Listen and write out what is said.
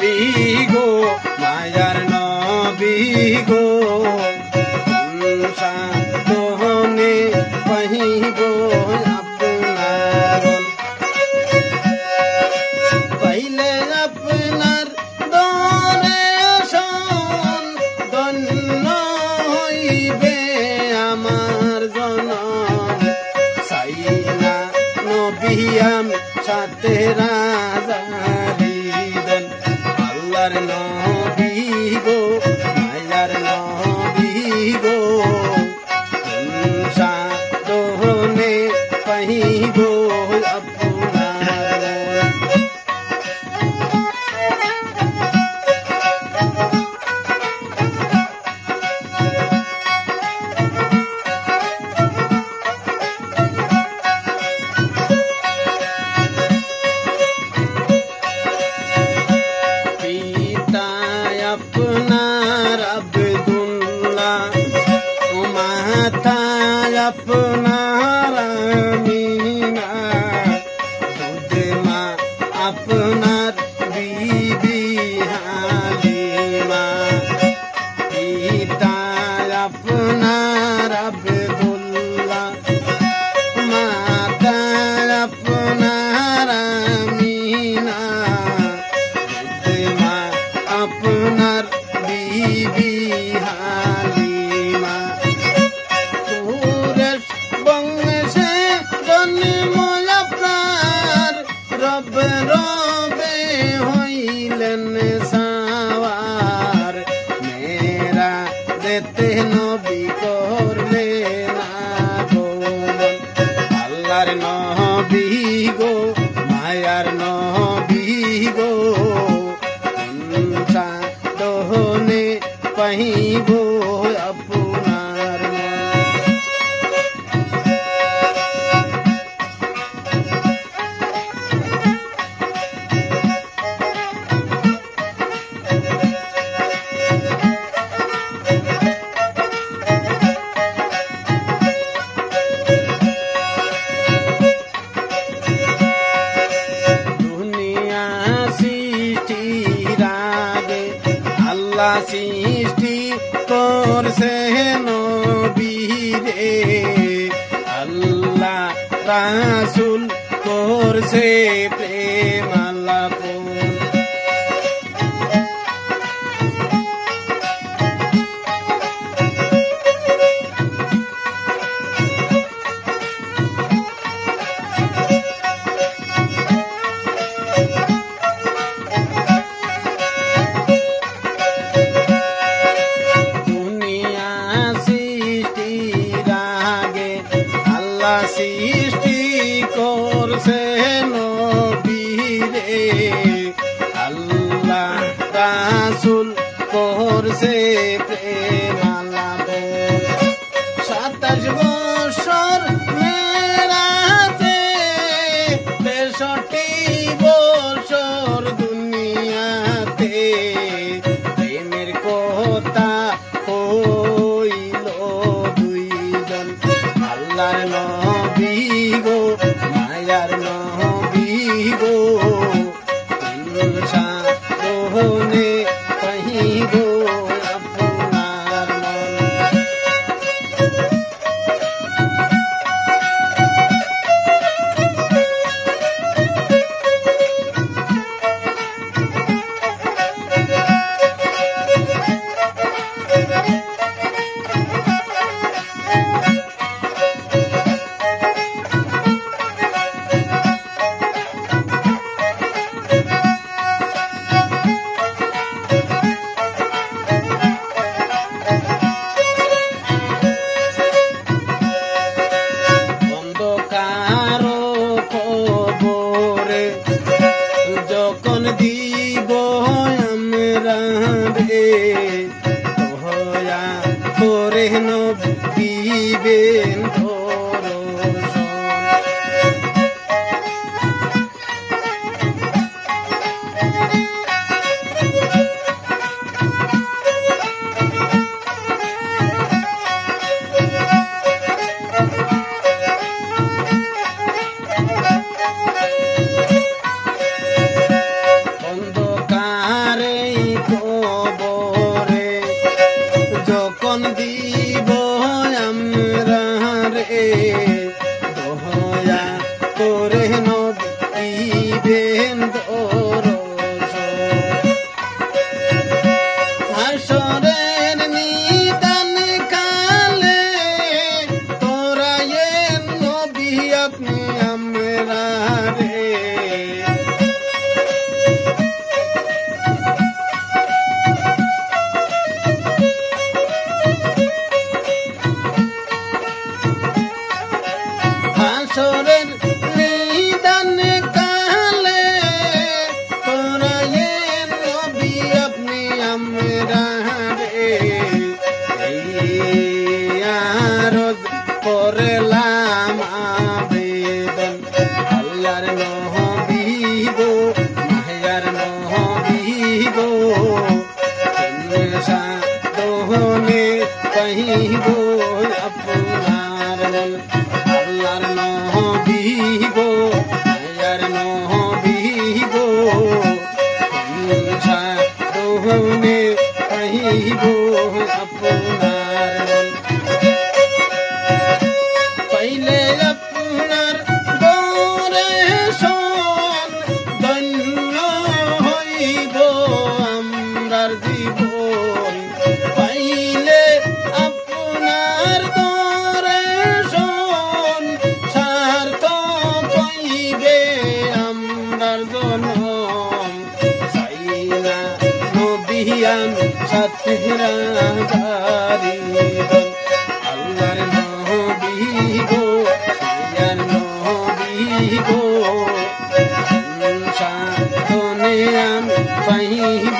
নবী গো মায়ার নবী গো সাধনে পাইব আপনার পাইলে আপনার দর্শন ধন্য হইবে আমার জনম সাইনা নবী আমি সাথে রাজারি দেন আল্লাহর নবী গো মায়ার নবী গো সাধনে পাইব আপনার আপনার আব্দুল্লাহ মাথায় আপনার আমিনা দুধে মা আপনার বিবি হালিমা পিতায় আপনার আব্দুল্লাহ মাথায় আপনার আমিনা দুধে মা আপনার বিবি হালিমা কুরেশ বংশে জন্ম আপনার রবে রবে হইলেন সাওয়ার মেরা যেতে নবী করলেন আগমন আল্লাহর নবী গো মায়ার নবী গো সাধনে পাইব আপনার দুনিয়া সৃষ্টির আগে আল্লাহ সৃষ্টি করছে নবী রে আল্লাহ রাসূল করছে প্রেম আলাপন দুনিয়া সৃষ্টির আগে আল্লাহ সৃষ্টি করছে নবী রে আল্লাহ রাসূল করছে প্রেম আলাপন 27 বছর মেরাজে 63 বছর দুনিয়াতে প্রেমের কথা হইল দুইজন আল্লাহর নবী গো মায়ার নবী গো সাধনে পাইব আপনার মন যখন দিব আমরা রে তোয়া করে নবীবেন পাইব আপনার মন আল্লাহর নবী গো মায়ার নবী গো সাধনে পাইব আপনার মন পাইলে আপনার গৌরে সন ধন্য হইব আমরার জীবন পাইলে আপনার গৌরে সন সার্থক হইবে আমরার জনম চাইনা নবিয়ান সাথেরা জারিদন আল্লাহর নবী গো মায়ার নবী গো সাধনে আমি পাইব